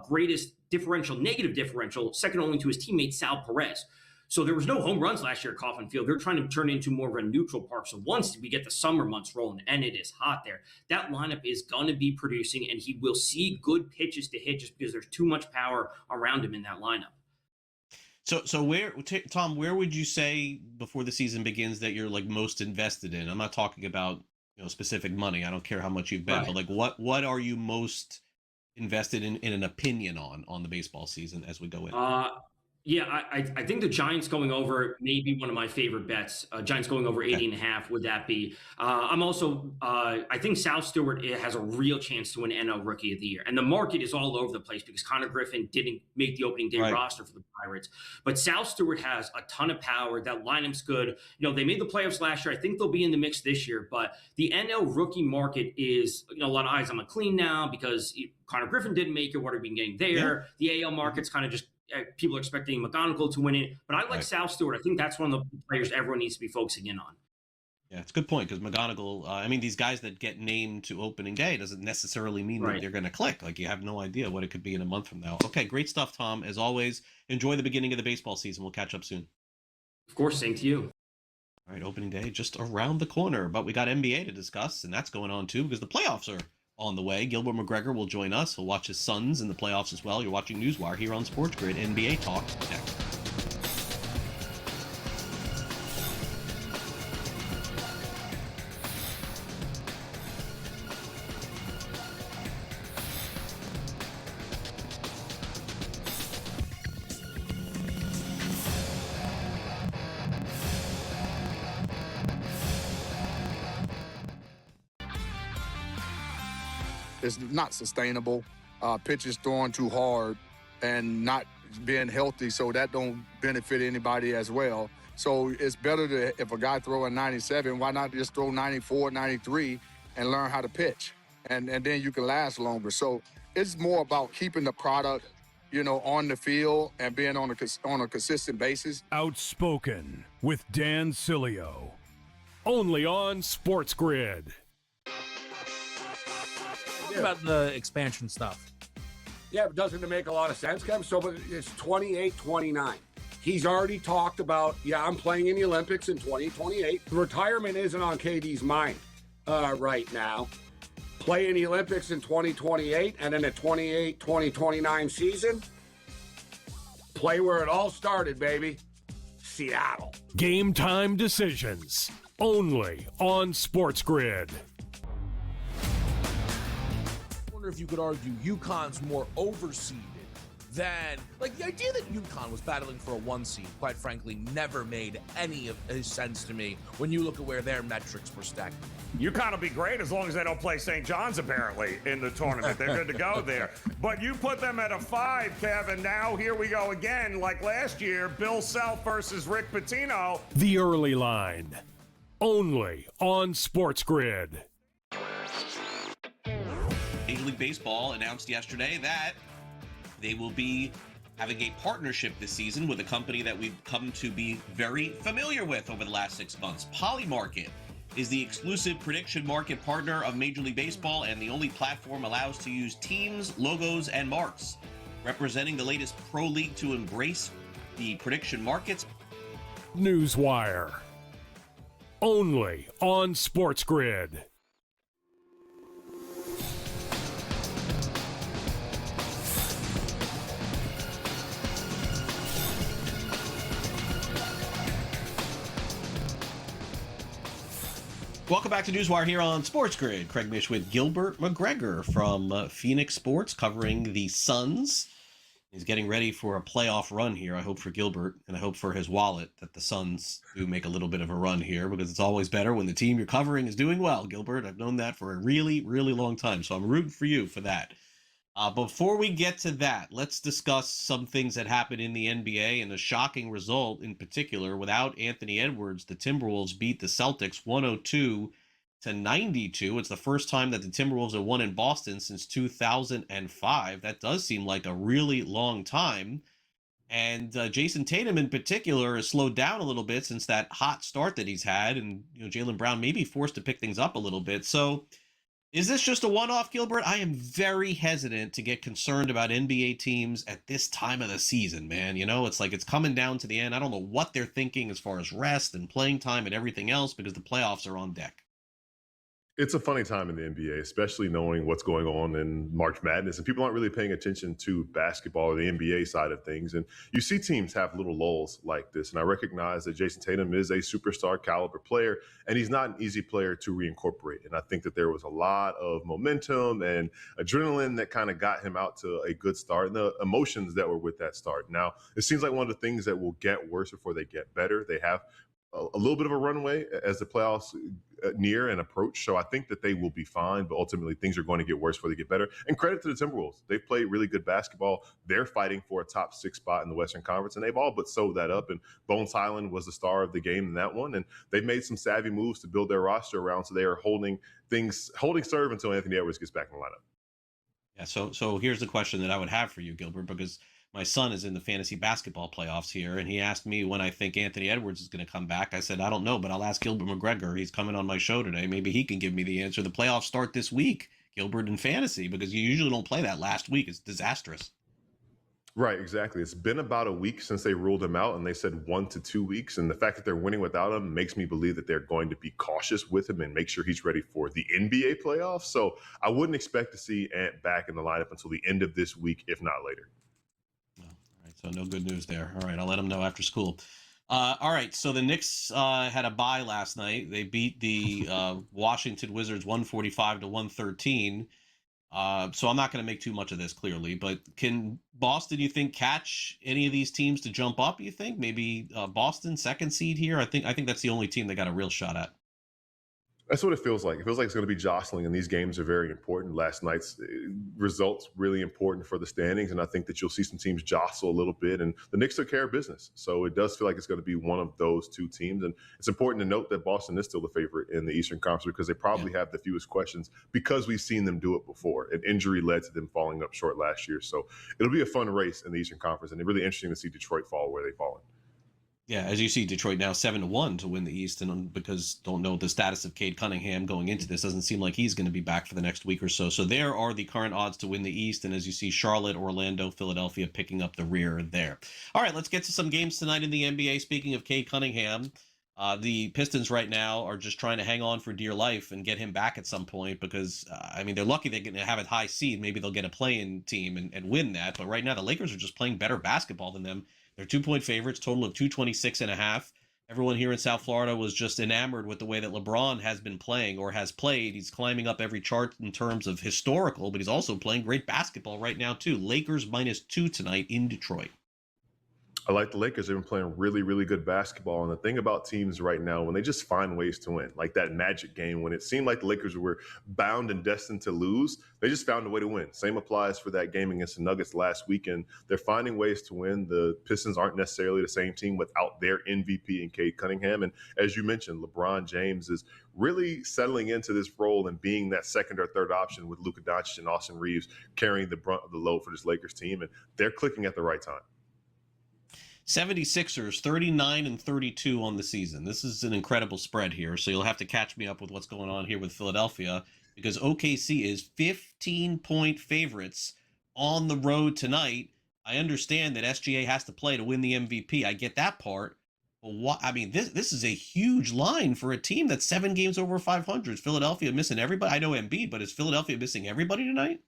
greatest differential, negative differential, second only to his teammate Sal Perez. So there was no home runs last year at Kauffman Field. They're trying to turn it into more of a neutral park. So once we get the summer months rolling, and it is hot there, that lineup is going to be producing, and he will see good pitches to hit just because there's too much power around him in that lineup. So where, Tom, where would you say before the season begins that you're like most invested in? I'm not talking about specific money. I don't care how much you've bet, but like what are you most invested in an opinion on the baseball season as we go in? Yeah, I think the Giants going over may be one of my favorite bets. Giants going over 80.5, would that be? I'm also, I think Sal Stewart has a real chance to win NL Rookie of the Year. And the market is all over the place because Connor Griffin didn't make the opening day roster for the Pirates. But Sal Stewart has a ton of power. That lineup's good. They made the playoffs last year. I think they'll be in the mix this year. But the NL Rookie market is, a lot of eyes on McLean now because Connor Griffin didn't make it. What are we getting there? Yeah. The AL market's kind of just, people are expecting McGonigal to win it, but I like Sal Stewart. I think that's one of the players everyone needs to be focusing in on. Yeah, it's a good point because McGonigal, these guys that get named to opening day doesn't necessarily mean that they're going to click. Like, you have no idea what it could be in a month from now. Okay, great stuff, Tom. As always, enjoy the beginning of the baseball season. We'll catch up soon. Of course, same to you. All right, opening day just around the corner, but we got NBA to discuss, and that's going on too because the playoffs are on the way. Gilbert McGregor will join us. He'll watch his Suns in the playoffs as well. You're watching NewsWire here on SportsGrid. NBA Talk next. It's not sustainable. Pitches thrown too hard and not being healthy, so that don't benefit anybody as well. So it's better to, if a guy throw a 97, why not just throw 94, 93 and learn how to pitch? And then you can last longer. So it's more about keeping the product, on the field and being on a consistent basis. Outspoken with Dan Cilio. Only on SportsGrid. What about the expansion stuff? Yeah, but doesn't it make a lot of sense, Kevin? So, but it's 28-29. He's already talked about, I'm playing in the Olympics in 2028. Retirement isn't on KD's mind right now. Play in the Olympics in 2028, and then the 2029 season, play where it all started, baby. Seattle. Game time decisions. Only on SportsGrid. I wonder if you could argue UConn's more overseeded than, like, the idea that UConn was battling for a 1 seed, quite frankly, never made any of sense to me when you look at where their metrics were stacked. UConn will be great as long as they don't play St. John's, apparently, in the tournament. They're good to go there. But you put them at a 5, Kevin. Now here we go again, like last year, Bill Self versus Rick Pitino. The early line. Only on SportsGrid. Major League Baseball announced yesterday that they will be having a partnership this season with a company that we've come to be very familiar with over the last 6 months. Polymarket is the exclusive prediction market partner of Major League Baseball and the only platform allows to use teams, logos, and marks. Representing the latest pro league to embrace the prediction markets. NewsWire. Only on SportsGrid. Welcome back to NewsWire here on SportsGrid. Craig Mish with Gilbert McGregor from Phoenix Sports covering the Suns. He's getting ready for a playoff run here. I hope for Gilbert and I hope for his wallet that the Suns do make a little bit of a run here because it's always better when the team you're covering is doing well, Gilbert. I've known that for a really, really long time, so I'm rooting for you for that. Before we get to that, let's discuss some things that happened in the NBA and a shocking result in particular. Without Anthony Edwards, the Timberwolves beat the Celtics 102-92. It's the first time that the Timberwolves have won in Boston since 2005. That does seem like a really long time. And Jason Tatum in particular has slowed down a little bit since that hot start that he's had. And Jaylen Brown may be forced to pick things up a little bit. So is this just a one-off, Gilbert? I am very hesitant to get concerned about NBA teams at this time of the season, man. It's like it's coming down to the end. I don't know what they're thinking as far as rest and playing time and everything else because the playoffs are on deck. It's a funny time in the NBA, especially knowing what's going on in March Madness. And people aren't really paying attention to basketball or the NBA side of things. And you see teams have little lulls like this. And I recognize that Jason Tatum is a superstar caliber player, and he's not an easy player to reincorporate. And I think that there was a lot of momentum and adrenaline that kind of got him out to a good start and the emotions that were with that start. Now, it seems like one of the things that will get worse before they get better. They have a little bit of a runway as the playoffs near and approach. So I think that they will be fine, but ultimately things are going to get worse before they get better. And credit to the Timberwolves. They've played really good basketball. They're fighting for a top 6 spot in the Western Conference, and they've all but sewed that up. And Bones Highland was the star of the game in that one. And they've made some savvy moves to build their roster around. So they are holding serve until Anthony Edwards gets back in the lineup. Yeah. So here's the question that I would have for you, Gilbert, because my son is in the fantasy basketball playoffs here, and he asked me when I think Anthony Edwards is going to come back. I said, I don't know, but I'll ask Gilbert McGregor. He's coming on my show today. Maybe he can give me the answer. The playoffs start this week, Gilbert, in fantasy, because you usually don't play that last week. It's disastrous. Right, exactly. It's been about a week since they ruled him out, and they said 1 to 2 weeks. And the fact that they're winning without him makes me believe that they're going to be cautious with him and make sure he's ready for the NBA playoffs. So I wouldn't expect to see Ant back in the lineup until the end of this week, if not later. So no good news there. All right, I'll let them know after school. All right, so the Knicks had a bye last night. They beat the Washington Wizards 145-113. So I'm not going to make too much of this, clearly. But can Boston, you think, catch any of these teams to jump up, you think? Maybe Boston, second seed here? I think that's the only team they got a real shot at. That's what it feels like. It feels like it's going to be jostling, and these games are very important. Last night's results really important for the standings, and I think that you'll see some teams jostle a little bit, and the Knicks took care of business. So it does feel like it's going to be one of those two teams, and it's important to note that Boston is still the favorite in the Eastern Conference because they probably have the fewest questions because we've seen them do it before. An injury led to them falling up short last year. So it'll be a fun race in the Eastern Conference, and it's really interesting to see Detroit fall where they've fallen. Yeah, as you see, Detroit now 7-1 to win the East, and because don't know the status of Cade Cunningham going into this, doesn't seem like he's going to be back for the next week or so. So there are the current odds to win the East, and as you see, Charlotte, Orlando, Philadelphia picking up the rear there. All right, let's get to some games tonight in the NBA. Speaking of Cade Cunningham, the Pistons right now are just trying to hang on for dear life and get him back at some point because, they're lucky they're going to have a high seed. Maybe they'll get a play-in team and win that. But right now, the Lakers are just playing better basketball than them. They're 2-point favorites, total of 226.5. Everyone here in South Florida was just enamored with the way that LeBron has been playing or has played. He's climbing up every chart in terms of historical, but he's also playing great basketball right now, too. Lakers -2 tonight in Detroit. I like the Lakers. They've been playing really, really good basketball. And the thing about teams right now, when they just find ways to win, like that Magic game, when it seemed like the Lakers were bound and destined to lose, they just found a way to win. Same applies for that game against the Nuggets last weekend. They're finding ways to win. The Pistons aren't necessarily the same team without their MVP in Cade Cunningham. And as you mentioned, LeBron James is really settling into this role and being that second or third option with Luka Doncic and Austin Reeves carrying the brunt of the load for this Lakers team. And they're clicking at the right time. 76ers 39-32 on the season. This is an incredible spread here, so you'll have to catch me up with what's going on here with Philadelphia because OKC is 15-point favorites on the road tonight. I understand that SGA has to play to win the MVP. I get that part. But this is a huge line for a team that's 7 games over 500. Is Philadelphia missing everybody? I know Embiid, but is Philadelphia missing everybody tonight?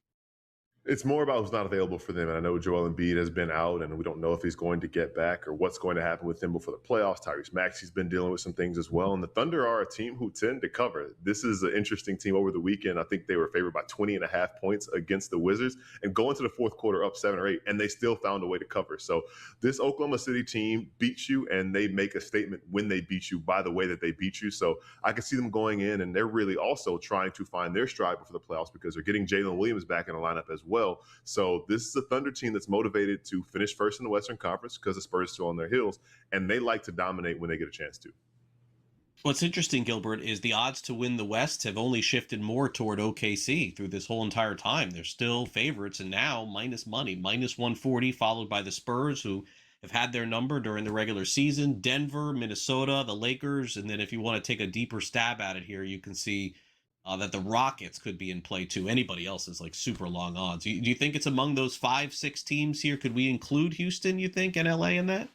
It's more about who's not available for them. And I know Joel Embiid has been out, and we don't know if he's going to get back or what's going to happen with him before the playoffs. Tyrese Maxey's been dealing with some things as well. And the Thunder are a team who tend to cover. This is an interesting team over the weekend. I think they were favored by 20.5 points against the Wizards and go into the fourth quarter up 7 or 8, and they still found a way to cover. So this Oklahoma City team beats you, and they make a statement when they beat you by the way that they beat you. So I can see them going in, and they're really also trying to find their stride before the playoffs because they're getting Jalen Williams back in the lineup as well. So this is a Thunder team that's motivated to finish first in the Western Conference because the Spurs are still on their heels, and they like to dominate when they get a chance to. What's interesting, Gilbert, is the odds to win the West have only shifted more toward OKC through this whole entire time. They're still favorites, and now minus money, -140, followed by the Spurs, who have had their number during the regular season, Denver, Minnesota, the Lakers, and then if you want to take a deeper stab at it here, you can see that the Rockets could be in play too. Anybody else is like super long odds. Do you think it's among those 5-6 teams here? Could we include Houston, you think, and LA in that?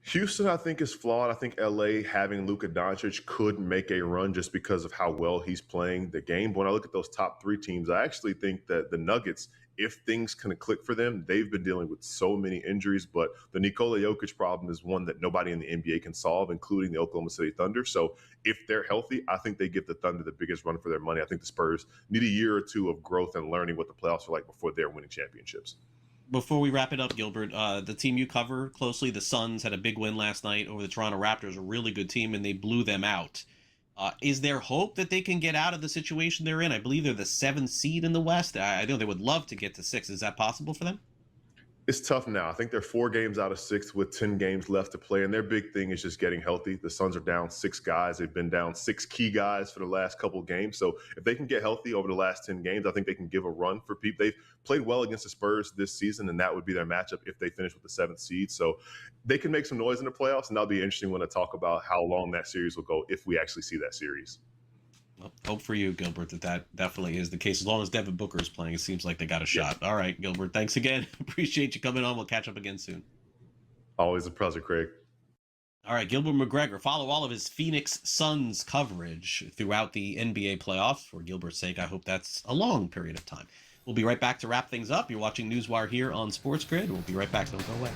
Houston, I think, is flawed. I think LA having Luka Doncic could make a run just because of how well he's playing the game. But when I look at those top 3 teams, I actually think that the Nuggets, if things can click for them, they've been dealing with so many injuries, but the Nikola Jokic problem is one that nobody in the NBA can solve, including the Oklahoma City Thunder. So if they're healthy, I think they give the Thunder the biggest run for their money. I think the Spurs need a year or two of growth and learning what the playoffs are like before they're winning championships. Before we wrap it up, Gilbert, the team you cover closely, the Suns, had a big win last night over the Toronto Raptors, a really good team, and they blew them out. Is there hope that they can get out of the situation they're in? I believe they're the 7th seed in the West. I know they would love to get to 6. Is that possible for them? It's tough now. I think they're 4 games out of 6 with 10 games left to play, and their big thing is just getting healthy. The Suns are down 6 guys. They've been down 6 key guys for the last couple of games. So if they can get healthy over the last 10 games, I think they can give a run for people. They've played well against the Spurs this season, and that would be their matchup if they finish with the 7th seed. So they can make some noise in the playoffs, and that'll be interesting when I talk about how long that series will go if we actually see that series. Well, hope for you, Gilbert, that definitely is the case. As long as Devin Booker is playing, it seems like they got a shot. All right, Gilbert, thanks again. Appreciate you coming on. We'll catch up again soon. Always a pleasure, Craig. All right, Gilbert McGregor. Follow all of his Phoenix Suns coverage throughout the NBA playoffs. For Gilbert's sake, I hope that's a long period of time. We'll be right back to wrap things up. You're watching NewsWire here on SportsGrid. We'll be right back. Don't go away.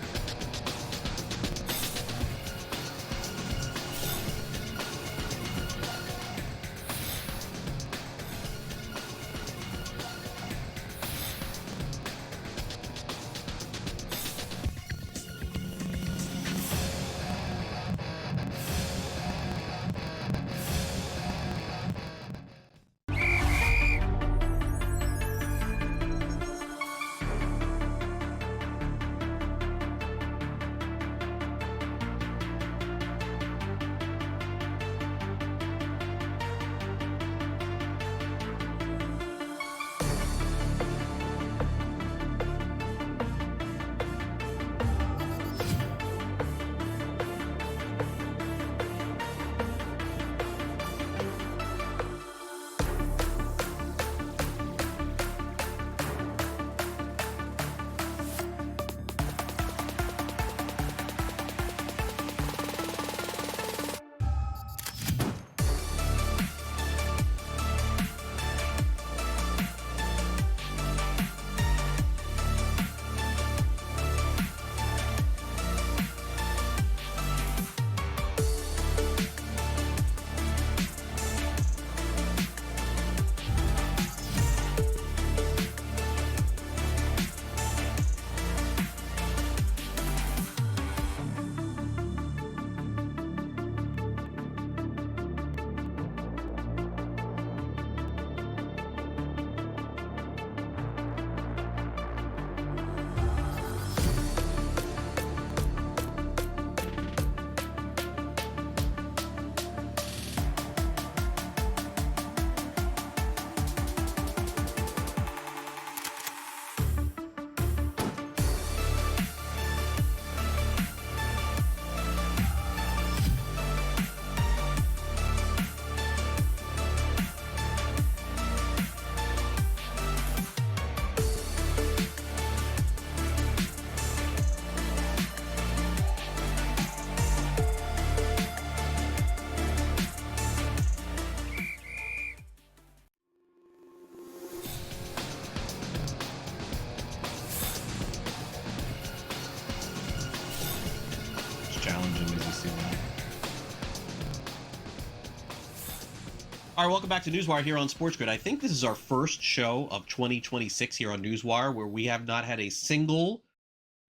All right, welcome back to NewsWire here on SportsGrid. I think this is our first show of 2026 here on NewsWire where we have not had a single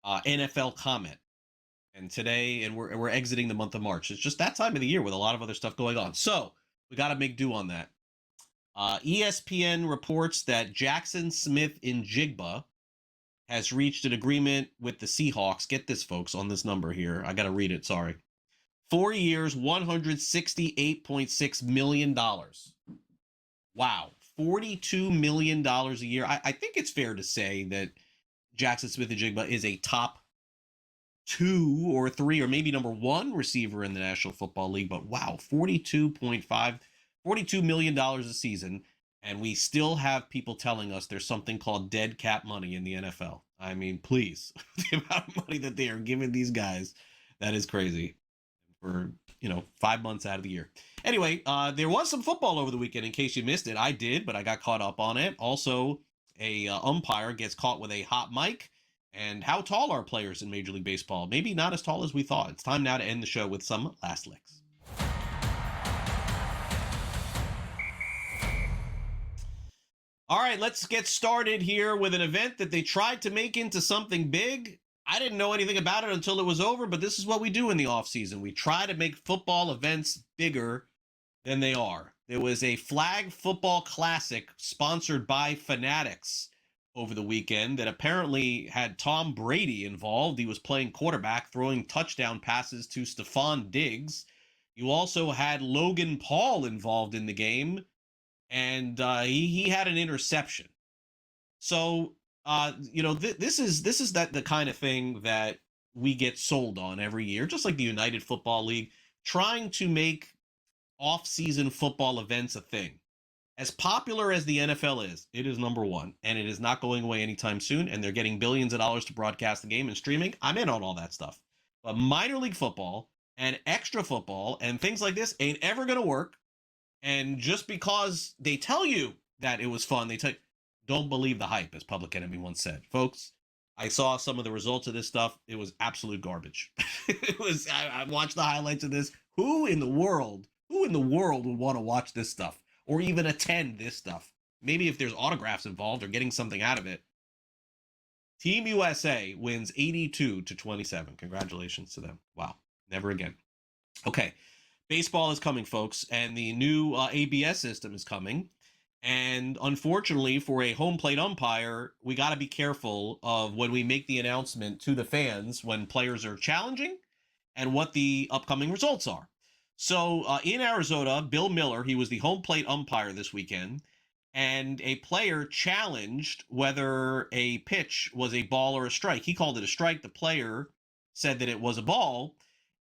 NFL comment. And today, and we're exiting the month of March. It's just that time of the year with a lot of other stuff going on. So we got to make do on that. ESPN reports that Jackson Smith-Njigba has reached an agreement with the Seahawks. Get this, folks, on this number here. I got to read it, sorry. 4 years, $168.6 million. Wow. $42 million a year. I think it's fair to say that Jackson Smith-Njigba is a top 2 or 3 or maybe number 1 receiver in the National Football League. But wow, $42 million a season. And we still have people telling us there's something called dead cap money in the NFL. I mean, please, the amount of money that they are giving these guys, that is crazy. For 5 months out of the year. Anyway, there was some football over the weekend. In case you missed it, I did, but I got caught up on it. Also, a umpire gets caught with a hot mic. And how tall are players in Major League Baseball? Maybe not as tall as we thought. It's time now to end the show with some last licks. All right, let's get started here with an event that they tried to make into something big. I didn't know anything about it until it was over, but this is what we do in the offseason. We try to make football events bigger than they are. There was a flag football classic sponsored by Fanatics over the weekend that apparently had Tom Brady involved. He was playing quarterback, throwing touchdown passes to Stephon Diggs. You also had Logan Paul involved in the game, and he had an interception. So this is the kind of thing that we get sold on every year, just like the United Football League, trying to make off-season football events a thing. As popular as the NFL is, it is number 1, and it is not going away anytime soon, and they're getting billions of dollars to broadcast the game and streaming. I'm in on all that stuff. But minor league football and extra football and things like this ain't ever going to work. And just because they tell you that it was fun, they tell you, don't believe the hype, as Public Enemy once said. Folks, I saw some of the results of this stuff. It was absolute garbage. I watched the highlights of this. Who in the world would want to watch this stuff or even attend this stuff? Maybe if there's autographs involved or getting something out of it. Team USA wins 82-27. Congratulations to them. Wow. Never again. Okay. Baseball is coming, folks, and the new ABS system is coming. And unfortunately, for a home plate umpire, we got to be careful of when we make the announcement to the fans when players are challenging and what the upcoming results are. So in Arizona, Bill Miller, he was the home plate umpire this weekend, and a player challenged whether a pitch was a ball or a strike. He called it a strike. The player said that it was a ball.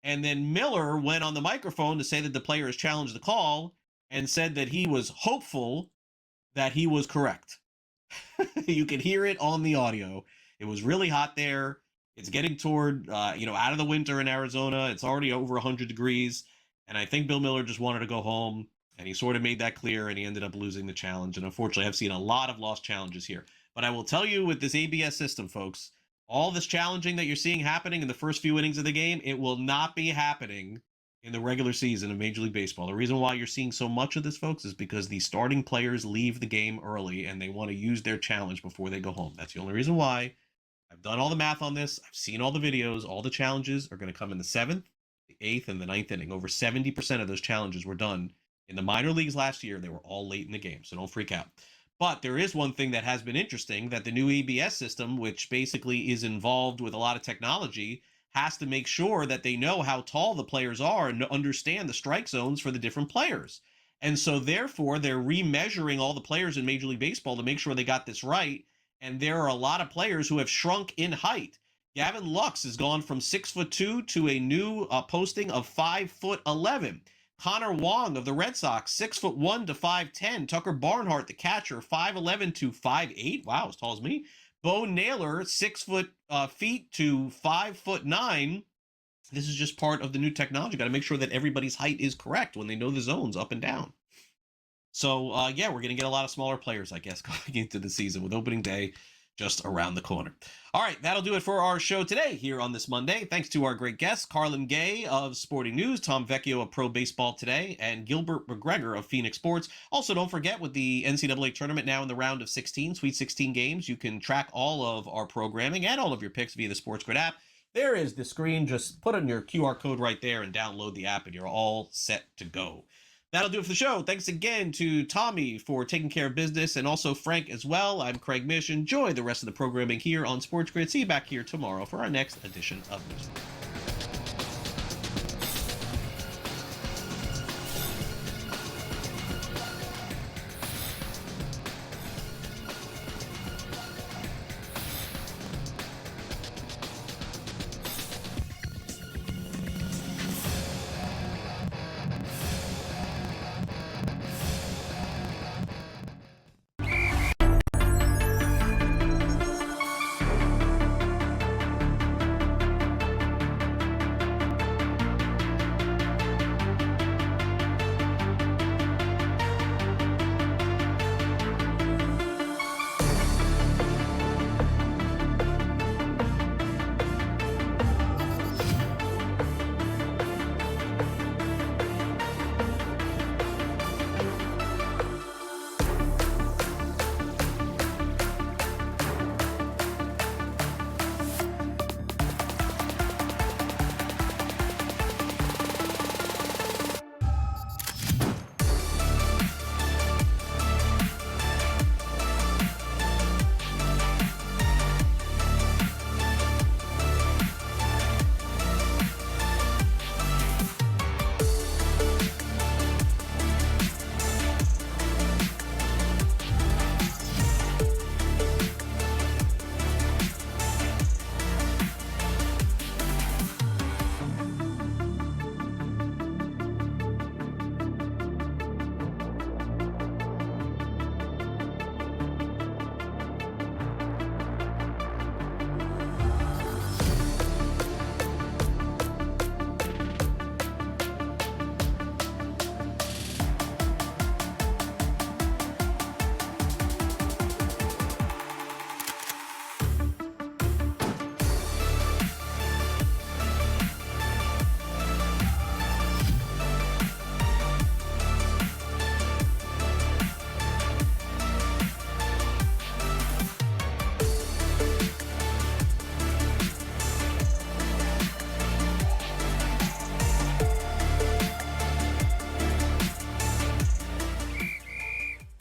And then Miller went on the microphone to say that the player has challenged the call and said that he was hopeful that he was correct. You can hear it on the audio. It was really hot there. It's getting toward, out of the winter in Arizona. It's already over 100 degrees. And I think Bill Miller just wanted to go home, and he sort of made that clear, and he ended up losing the challenge. And unfortunately, I've seen a lot of lost challenges here. But I will tell you, with this ABS system, folks, all this challenging that you're seeing happening in the first few innings of the game, it will not be happening in the regular season of Major League Baseball. The reason why you're seeing so much of this, folks, is because the starting players leave the game early and they want to use their challenge before they go home. That's the only reason why. I've done all the math on this. I've seen all the videos. All the challenges are going to come in the 7th, the 8th, and the 9th inning. Over 70% of those challenges were done in the minor leagues last year. They were all late in the game, so don't freak out. But there is one thing that has been interesting, that the new ABS system, which basically is involved with a lot of technology, has to make sure that they know how tall the players are and understand the strike zones for the different players. And so therefore, they're remeasuring all the players in Major League Baseball to make sure they got this right. And there are a lot of players who have shrunk in height. Gavin Lux has gone from 6'2" to a new posting of 5'11". Connor Wong of the Red Sox, 6'1" to 5'10". Tucker Barnhart, the catcher, 5'11" to 5'8". Wow, as tall as me. Bo Naylor, 6 feet to 5'9". This is just part of the new technology. Got to make sure that everybody's height is correct when they know the zones up and down. So, we're going to get a lot of smaller players, I guess, going into the season with opening day. just around the corner. All right, that'll do it for our show today here on this Monday. Thanks to our great guests, Carlin Gay of Sporting News, Tom Vecchio of Pro Baseball Today, and Gilbert McGregor of Phoenix Sports. Also, don't forget, with the NCAA Tournament now in the round of 16, Sweet 16 games, you can track all of our programming and all of your picks via the SportsGrid app. There is the screen. Just put in your QR code right there and download the app, and you're all set to go. That'll do it for the show. Thanks again to Tommy for taking care of business, and also Frank as well. I'm Craig Mish. Enjoy the rest of the programming here on SportsGrid. See you back here tomorrow for our next edition of News.